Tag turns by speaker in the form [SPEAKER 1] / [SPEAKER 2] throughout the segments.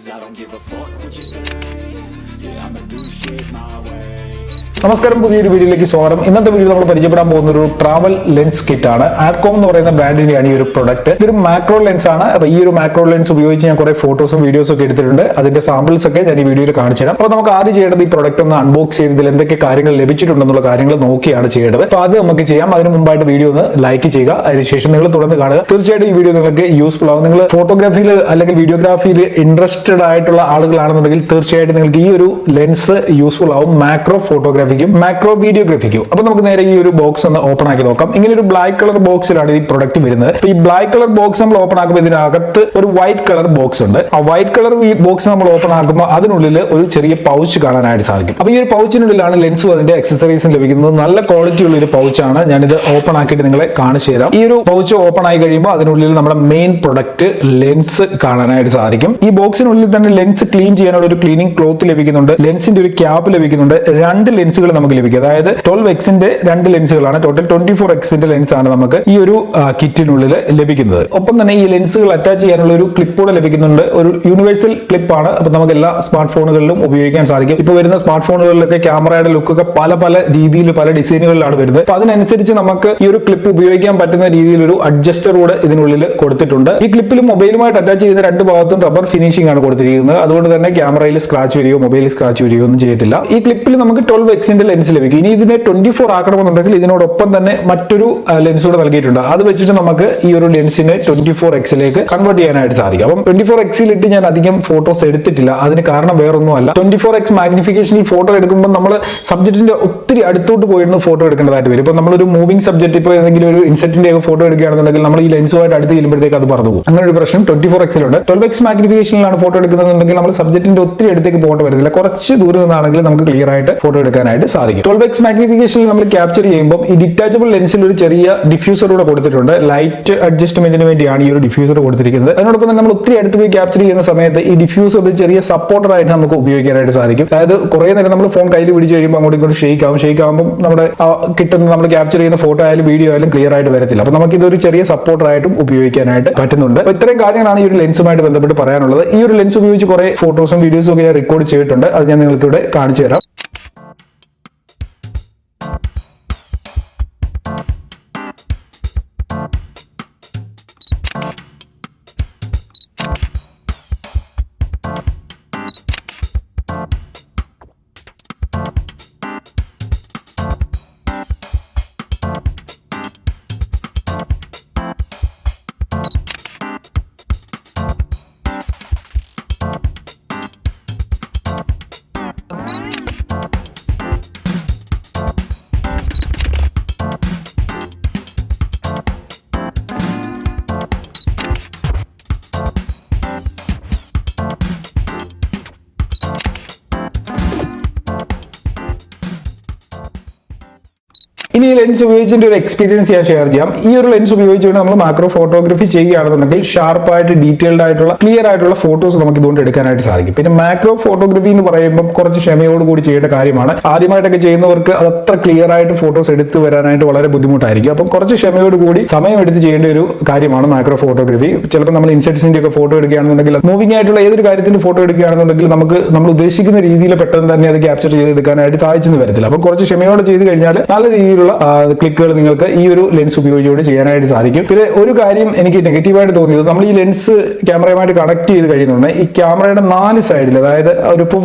[SPEAKER 1] 'cause I don't give a fuck what you say. Yeah, I'ma do shit my way.
[SPEAKER 2] നമസ്കാരം, പുതിയൊരു വീഡിയോയിലേക്ക് സ്വാഗതം. ഇന്നത്തെ വീഡിയോ നമ്മൾ പരിചയപ്പെടാൻ പോകുന്ന ഒരു ട്രാവൽ ലെൻസ് കിറ്റ് ആണ്. ആഡ്കോം എന്ന് പറയുന്ന ബ്രാൻഡിന്റെയാണ് ഈ ഒരു പ്രൊഡക്റ്റ്. ഇതൊരു മാക്രോ ലെൻസ് ആണ്. അപ്പോൾ ഈ ഒരു മാക്രോ ലെൻസ് ഉപയോഗിച്ച് ഞാൻ കുറെ ഫോട്ടോസും വീഡിയോസും ഒക്കെ എടുത്തിട്ടുണ്ട്. അതിന്റെ സാമ്പിൾസ് ഒക്കെ ഞാൻ ഈ വീഡിയോയിൽ കാണിച്ചു തരാം. അപ്പോൾ നമുക്ക് ആദ്യം ചെയ്യേണ്ടത് ഈ പ്രൊഡക്റ്റ് ഒന്ന് അൺബോക്സ് ചെയ്തതിൽ എന്തൊക്കെ കാര്യങ്ങൾ ലഭിച്ചിട്ടുണ്ടെന്നുള്ള കാര്യങ്ങൾ നോക്കിയാണ് ചെയ്യേണ്ടത്. അപ്പോൾ അത് നമുക്ക് ചെയ്യാം. അതിന് മുമ്പായിട്ട് വീഡിയോ ഒന്ന് ലൈക്ക് ചെയ്യുക. അതിനുശേഷം നിങ്ങൾ തുടർന്ന് കാണുക. തീർച്ചയായിട്ടും ഈ വീഡിയോ നിങ്ങൾക്ക് യൂസ്ഫുൾ ആവും. നിങ്ങൾ ഫോട്ടോഗ്രാഫിയിൽ അല്ലെങ്കിൽ വീഡിയോഗ്രാഫിയിൽ ഇൻട്രസ്റ്റഡ് ആയിട്ടുള്ള ആളുകളാണെന്നുണ്ടെങ്കിൽ തീർച്ചയായിട്ടും നിങ്ങൾക്ക് ഈ ഒരു ലെൻസ് യൂസ്ഫുൾ ആവും. മാക്രോ ഫോട്ടോഗ്രാഫിക്കും മാക്രോ വീഡിയോഗ്രാഫിക്കും. അപ്പൊ നമുക്ക് നേരെ ഈ ഒരു ബോക്സ് ഒന്ന് ഓപ്പൺ ആക്കി നോക്കാം. ഇങ്ങനെ ഒരു ബ്ലാക്ക് കളർ ബോക്സിലാണ് ഈ പ്രൊഡക്റ്റ് വരുന്നത്. അപ്പൊ ഈ ബ്ലാക്ക് കളർ ബോക്സ് നമ്മൾ ഓപ്പൺ ആക്കുമ്പോൾ ഇതിനകത്ത് ഒരു വൈറ്റ് കളർ ബോക്സ് ഉണ്ട്. ആ വൈറ്റ് കളർ ബോക്സ് നമ്മൾ ഓപ്പൺ ആക്കുമ്പോൾ അതിനുള്ളിൽ ഒരു ചെറിയ പൗച്ച് കാണാനായിട്ട് സാധിക്കും. അപ്പൊ ഈ ഒരു പൗച്ചിനുള്ളിലാണ് ലെൻസും അതിന്റെ അക്സസറീസും ലഭിക്കുന്നത്. നല്ല ക്വാളിറ്റി ഉള്ള ഒരു പൗച്ചാണ്. ഞാനിത് ഓപ്പൺ ആക്കിയിട്ട് നിങ്ങളെ കാണിച്ചു തരാം. ഈ ഒരു പൗച്ച് ഓപ്പൺ ആയി കഴിയുമ്പോൾ അതിനുള്ളിൽ നമ്മുടെ മെയിൻ പ്രൊഡക്റ്റ് ലെൻസ് കാണാനായിട്ട് സാധിക്കും. ഈ ബോക്സിനുള്ളിൽ തന്നെ ലെൻസ് ക്ലീൻ ചെയ്യാനുള്ള ഒരു ക്ലീനിങ് ക്ലോത്ത് ലഭിക്കുന്നുണ്ട്. ലെൻസിന്റെ ഒരു ക്യാപ്പ് ലഭിക്കുന്നുണ്ട്. രണ്ട് ലെൻസുകൾ നമുക്ക് ലഭിക്കും. അതായത് 12x രണ്ട് ലെൻസുകളാണ്. ടോട്ടൽ 24x ലെൻസ് ആണ് നമുക്ക് ഈ ഒരു കിറ്റിനുള്ളിൽ ലഭിക്കുന്നത്. ഒപ്പം തന്നെ ഈ ലെൻസുകൾ അറ്റാച്ച് ചെയ്യാനുള്ള ഒരു ക്ലിപ്പ് കൂടെ ലഭിക്കുന്നുണ്ട്. ഒരു യൂണിവേഴ്സൽ ക്ലിപ്പാണ്. അപ്പൊ നമുക്ക് എല്ലാ സ്മാർട്ട് ഫോണുകളിലും ഉപയോഗിക്കാൻ സാധിക്കും. ഇപ്പൊ വരുന്ന സ്മാർട്ട് ഫോണുകളിലൊക്കെ ക്യാമറയുടെ ലുക്കൊക്കെ പല രീതിയിൽ പല ഡിസൈനുകളിലാണ് വരുന്നത്. അപ്പൊ അതിനനുസരിച്ച് നമുക്ക് ഈ ഒരു ക്ലിപ്പ് ഉപയോഗിക്കാൻ പറ്റുന്ന രീതിയിൽ ഒരു അഡ്ജസ്റ്റർ കൂടെ ഇതിനുള്ളിൽ കൊടുത്തിട്ടുണ്ട്. ഈ ക്ലിപ്പിൽ മൊബൈലുമായിട്ട് അറ്റാച്ച് ചെയ്യുന്ന രണ്ട് ഭാഗത്തും റബ്ബർ ഫിനിഷിംഗ് ആണ് കൊടുത്തിരിക്കുന്നത്. അതുകൊണ്ട് തന്നെ ക്യാമറയിൽ സ്ക്രാച്ച് വരികയോ മൊബൈലിൽ സ്ക്രാച്ച് വരികയോ ഒന്നും ചെയ്യത്തില്ല. ഈ ക്ലിപ്പിൽ നമുക്ക് 12x ലെൻസ് ലഭിക്കും. ഇനി ഇതിനെ 24 ആക്കണമെന്നുണ്ടെങ്കിൽ ഇതിനോടൊപ്പം തന്നെ മറ്റൊരു ലെൻസ് കൂടെ നൽകിയിട്ടുണ്ട്. അത് വെച്ചിട്ട് നമുക്ക് ഈ ഒരു ലെൻസിനെ 24x കൺവേർട്ട് ചെയ്യാനായിട്ട് സാധിക്കും. അപ്പം 24x ഇട്ട് ഞാൻ അധികം ഫോട്ടോസ് എടുത്തിട്ടില്ല. അതിന് കാരണം വേറൊന്നുമല്ല, 24x മാഗ്നിഫിക്കേഷനിൽ ഫോട്ടോ എടുക്കുമ്പോൾ നമ്മൾ സബ്ജക്റ്റിന്റെ ഒത്തിരി അടുത്തോട്ട് പോയിരുന്ന് ഫോട്ടോ എടുക്കേണ്ടതായിട്ട് വരും. ഇപ്പൊ നമ്മളൊരു മൂവിംഗ് സബ്ജക്ട് ഇപ്പോൾ ഏതെങ്കിലും ഒരു ഇൻസെറ്റിന്റെ ഒക്കെ ഫോട്ടോ എടുക്കുകയാണെന്നുണ്ടെങ്കിൽ നമ്മൾ ഈ ലെൻസുമായിട്ട് അടുത്ത് ചെല്ലുമ്പോഴത്തേക്ക് അത് പറഞ്ഞു പോകും. അങ്ങനെ ഒരു പ്രശ്നം 24x ഉണ്ട്. 12x മാഗ്നിഫിക്കേഷനിലാണ് ഫോട്ടോ എടുക്കുന്നതെന്നുണ്ടെങ്കിൽ നമ്മൾ സബ്ജക്റ്റിന്റെ ഒത്തിരി അടുത്തേക്ക് പോകേണ്ടി വരുന്നില്ല. കുറച്ച് ദൂരം നിന്നാണെങ്കിൽ നമുക്ക് ക്ലിയർ ആയിട്ട് ഫോട്ടോ എടുക്കാനായിട്ട് സാധിക്കും. 12x മാഗ്നിഫിക്കേഷനിൽ നമ്മൾ ക്യാപ്ചർ ചെയ്യുമ്പോൾ ഈ ഡിറ്റാച്ചബിൾ ലെൻസിൽ ഒരു ചെറിയ ഡിഫ്യൂസർ കൂടെ കൊടുത്തിട്ടുണ്ട്. ലൈറ്റ് അഡ്ജസ്റ്റ്മെന്റിന് വേണ്ടിയാണ് ഈ ഒരു ഡിഫ്യൂസർ കൊടുത്തിരിക്കുന്നത്. അതിനോടൊപ്പം തന്നെ നമ്മൾ ഒത്തിരി അടുത്ത് പോയി ക്യാപ്ചർ ചെയ്യുന്ന സമയത്ത് ഈ ഡിഫ്യൂസർ ഒരു ചെറിയ സപ്പോർട്ടർ ആയിട്ട് നമുക്ക് ഉപയോഗിക്കാനായിട്ട് സാധിക്കും. അതായത് കുറെ നേരം നമ്മൾ ഫോൺ കയ്യിൽ പിടിച്ച് കഴിയുമ്പോൾ അങ്ങോട്ടും ഇങ്ങോട്ട് ഷെയ്ക്ക് ആകുമ്പോൾ നമ്മുടെ കിട്ടുന്ന നമ്മൾ ക്യാപ്ചർ ചെയ്യുന്ന ഫോട്ടോ ആയാലും വീഡിയോ ആയാലും ക്ലിയർ ആയിട്ട് വരത്തില്ല. അപ്പൊ നമുക്ക് ഇതൊരു ചെറിയ സപ്പോർട്ടർ ആയിട്ടും ഉപയോഗിക്കാനായിട്ട് പറ്റുന്നുണ്ട്. അപ്പൊ ഇത്രയും കാര്യങ്ങളാണ് ഈ ഒരു ലെൻസുമായിട്ട് ബന്ധപ്പെട്ട് പറയാനുള്ളത്. ഈ ഒരു ലെൻസ് ഉപയോഗിച്ച് കുറെ ഫോട്ടോസും വീഡിയോസും ഒക്കെ ഞാൻ റെക്കോർഡ് ചെയ്തിട്ടുണ്ട്. അത് ഞാൻ നിങ്ങൾക്ക് ഇവിടെ കാണിച്ചു തരാം. ഇനി ഈ ലെൻസ് ഉപയോഗിച്ചിട്ട് ഒരു എക്സ്പീരിയൻസ് ഞാൻ ഷെയർ ചെയ്യാം. ഈ ഒരു ലെൻസ് ഉപയോഗിച്ചുകൊണ്ട് നമ്മൾ മാക്രോ ഫോട്ടോഗ്രാഫി ചെയ്യുകയാണെന്നുണ്ടെങ്കിൽ ഷാർപ്പായിട്ട് ഡീറ്റെയിൽഡ് ആയിട്ടുള്ള ക്ലിയർ ആയിട്ടുള്ള ഫോട്ടോസ് നമുക്ക് ഇതുകൊണ്ട് എടുക്കാനായിട്ട് സാധിക്കും. പിന്നെ മാക്രോ ഫോട്ടോഗ്രാഫി എന്ന് പറയുമ്പോൾ കുറച്ച് ക്ഷമയോട് കൂടി ചെയ്യേണ്ട കാര്യമാണ്. ആദ്യമായിട്ടൊക്കെ ചെയ്യുന്നവർക്ക് അതത്ര ക്ലിയർ ആയിട്ട് ഫോട്ടോസ് എടുത്തു വരാനായിട്ട് വളരെ ബുദ്ധിമുട്ടായിരിക്കും. അപ്പം കുറച്ച് ക്ഷമയോട് കൂടി സമയമെടുത്ത് ചെയ്യേണ്ട ഒരു കാര്യമാണ് മാക്രോ ഫോട്ടോഗ്രാഫി. ചിലപ്പോൾ നമ്മൾ ഇൻസെറ്റ്സിന്റെ ഒക്കെ ഫോട്ടോ എടുക്കുകയാണെന്നുണ്ടെങ്കിൽ മൂവിംഗ് ആയിട്ടുള്ള ഏതൊരു കാര്യത്തിന്റെ ഫോട്ടോ എടുക്കുകയാണെന്നുണ്ടെങ്കിൽ നമുക്ക് നമ്മൾ ഉദ്ദേശിക്കുന്ന രീതിയിൽ പെട്ടെന്ന് തന്നെ അത് ക്യാപ്ചർ ചെയ്തെടുക്കാനായിട്ട് സാധിച്ചെന്ന് വരത്തില്ല. അപ്പം കുറച്ച് ക്ഷമയോടെ ചെയ്ത് കഴിഞ്ഞാൽ നല്ല രീതിയിൽ ക്ലിക്കുകൾ നിങ്ങൾക്ക് ഈ ഒരു ലെൻസ് ഉപയോഗിച്ചുകൊണ്ട് ചെയ്യാനായിട്ട് സാധിക്കും. പിന്നെ ഒരു കാര്യം എനിക്ക് നെഗറ്റീവായിട്ട് തോന്നിയത്, നമ്മൾ ഈ ലെൻസ് ക്യാമറയുമായിട്ട് കണക്ട് ചെയ്ത് കഴിയുന്നുണ്ട്. ഈ ക്യാമറയുടെ 4 സൈഡിൽ, അതായത്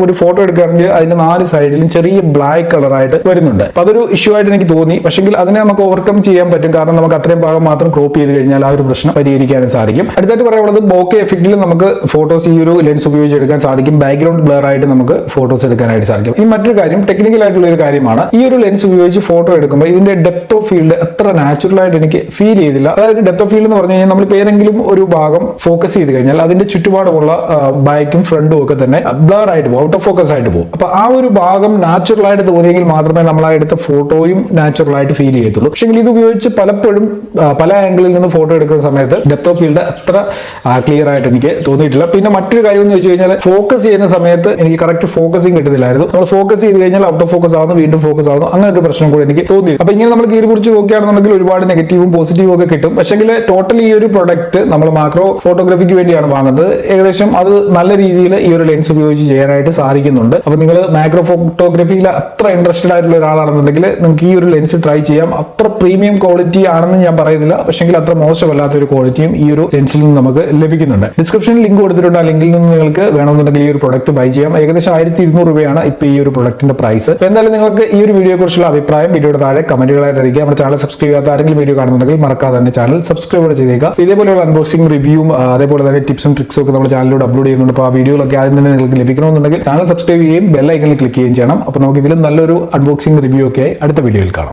[SPEAKER 2] ഒരു ഫോട്ടോ എടുക്കുകയാണെങ്കിൽ അതിന്റെ 4 സൈഡിലും ചെറിയ ബ്ലാക്ക് കളറായിട്ട് വരുന്നുണ്ട്. അപ്പൊ അതൊരു ഇഷ്യൂ ആയിട്ട് എനിക്ക് തോന്നി. പക്ഷെങ്കിൽ അതിനെ നമുക്ക് ഓവർകം ചെയ്യാൻ പറ്റും. കാരണം നമുക്ക് അത്രയും ഭാഗം മാത്രം ക്രോപ്പ് ചെയ്ത് കഴിഞ്ഞാൽ ആ ഒരു പ്രശ്നം പരിഹരിക്കാനും സാധിക്കും. അടുത്തായിട്ട് പറയാനുള്ളത്, ബോക്കെ എഫക്റ്റിൽ നമുക്ക് ഫോട്ടോസ് ഈ ഒരു ലെൻസ് ഉപയോഗിച്ച് എടുക്കാൻ സാധിക്കും. ബാക്ക്ഗ്രൗണ്ട് ബ്ലർ ആയിട്ട് നമുക്ക് ഫോട്ടോസ് എടുക്കാനായിട്ട് സാധിക്കും. ഈ മറ്റൊരു കാര്യം, ടെക്നിക്കൽ ആയിട്ടുള്ള ഒരു കാര്യമാണ്. ഈ ഒരു ലെൻസ് ഉപയോഗിച്ച് ഫോട്ടോ എടുക്കുമ്പോൾ ഇതിന്റെ ഡെപ്ത് ഓഫ് ഫീൽഡ് അത്ര നാച്ചുറൽ ആയിട്ട് എനിക്ക് ഫീൽ ചെയ്തില്ല. അതായത് ഡെപ്ത് ഓഫ് ഫീൽഡ് എന്ന് പറഞ്ഞു കഴിഞ്ഞാൽ നമ്മളിപ്പോൾ ഏതെങ്കിലും ഒരു ഭാഗം ഫോക്കസ് ചെയ്ത് കഴിഞ്ഞാൽ അതിന്റെ ചുറ്റുപാടുമുള്ള ബാക്കും ഫ്രണ്ടും ഒക്കെ തന്നെ ബ്ലർ ആയിട്ട് പോകും, ഔട്ട് ഓഫ് ഫോക്കസ് ആയിട്ട് പോകും. അപ്പൊ ആ ഒരു ഭാഗം നാച്ചുറൽ ആയിട്ട് തോന്നിയെങ്കിൽ മാത്രമേ നമ്മൾ ആ എടുത്ത ഫോട്ടോയും നാച്ചുറൽ ആയിട്ട് ഫീൽ ചെയ്യത്തുള്ളൂ. പക്ഷേ ഇത് ഉപയോഗിച്ച് പലപ്പോഴും പല ആംഗിളിൽ നിന്ന് ഫോട്ടോ എടുക്കുന്ന സമയത്ത് ഡെപ്ത് ഓഫ് ഫീൽഡ് അത്ര ക്ലിയർ ആയിട്ട് എനിക്ക് തോന്നിയിട്ടില്ല. പിന്നെ മറ്റൊരു കാര്യം എന്ന് വെച്ച് കഴിഞ്ഞാൽ, ഫോക്കസ് ചെയ്യുന്ന സമയത്ത് എനിക്ക് കറക്റ്റ് ഫോക്കസിങ് കിട്ടുന്നില്ലായിരുന്നു. നമ്മൾ ഫോക്കസ് ചെയ്ത് കഴിഞ്ഞാൽ ഔട്ട് ഓഫ് ഫോക്കസ് ആവുന്നു, വീണ്ടും ഫോക്കസ് ആവുന്നു, അങ്ങനെ ഒരു പ്രശ്നം കൂടി എനിക്ക് തോന്നി. അപ്പൊ ഇങ്ങനെ ഇങ്ങനെ നമ്മൾ കീറി കുറിച്ച് നോക്കുകയാണെന്നുണ്ടെങ്കിൽ ഒരുപാട് നെഗറ്റീവും പോസിറ്റീവും ഒക്കെ കിട്ടും. പക്ഷെങ്കിൽ ടോട്ടൽ ഈ ഒരു പ്രൊഡക്റ്റ് നമ്മൾ മാക്രോ ഫോട്ടോഗ്രാഫിക്ക് വേണ്ടിയാണ് വാങ്ങുന്നത്. ഏകദേശം അത് നല്ല രീതിയിൽ ഈ ഒരു ലെൻസ് ഉപയോഗിച്ച് ചെയ്യാനായിട്ട് സാധിക്കുന്നുണ്ട്. അപ്പൊ നിങ്ങൾ മാക്രോ ഫോട്ടോഗ്രാഫിയിൽ അത്ര ഇൻട്രസ്റ്റഡ് ആയിട്ടുള്ള ഒരാളാണെന്നുണ്ടെങ്കിൽ നിങ്ങൾക്ക് ഈ ഒരു ലെൻസ് ട്രൈ ചെയ്യാം. അത്ര പ്രീമിയം ക്വാളിറ്റി ആണെന്ന് ഞാൻ പറയുന്നില്ല, പക്ഷെങ്കിൽ അത്ര മോശമല്ലാത്ത ഒരു ക്വാളിറ്റിയും ഈ ഒരു ലെൻസിൽ നിന്ന് നമുക്ക് ലഭിക്കുന്നുണ്ട്. ഡിസ്ക്രിപ്ഷനിൽ ലിങ്ക് കൊടുത്തിട്ടുണ്ട്. ആ ലിങ്കിൽ നിന്ന് നിങ്ങൾക്ക് വേണമെന്നുണ്ടെങ്കിൽ ഈ ഒരു പ്രൊഡക്റ്റ് ബൈ ചെയ്യാം. ഏകദേശം 1200 രൂപയാണ് ഇപ്പോൾ ഈ ഒരു പ്രൊഡക്റ്റിന്റെ പ്രൈസ്. എന്തായാലും നിങ്ങൾക്ക് ഈ ഒരു വീഡിയോയെ കുറിച്ചുള്ള അഭിപ്രായം വീഡിയോയുടെ താഴെ കമന്റുകളായിട്ട് അറിയിക്കുക. നമ്മുടെ ചാനൽ സബ്സ്ക്രൈബ് ചെയ്യാത്ത ആരെങ്കിലും വീഡിയോ കാണുന്നുണ്ടെങ്കിൽ മറക്കാതെ തന്നെ ചാനൽ സബ്സ്ക്രൈബ് ചെയ്തേക്കുക. ഇതേപോലെയുള്ള അൺബോക്സിംഗ് റിവ്യൂവും അതേപോലെ തന്നെ ടിപ്സും ട്രിക്സും ഒക്കെ നമ്മുടെ ചാനലിലൂടെ അപ്ലോഡ് ചെയ്യുന്നുണ്ട്. അപ്പോൾ ആ വീഡിയോകളൊക്കെ ആദ്യം തന്നെ നിങ്ങൾക്ക് ലഭിക്കണമെന്നുണ്ടെങ്കിൽ ചാനൽ സബ്സ്ക്രൈബ് ചെയ്യുകയും ബെൽ ഐക്കണിൽ ക്ലിക്ക് ചെയ്യുകയും ചെയ്യണം. അപ്പോൾ നമുക്ക് ഇതിലും നല്ലൊരു അൺബോക്സിംഗ് റിവ്യൂ ഒക്കെ അടുത്ത വീഡിയോയിൽ കാണാം.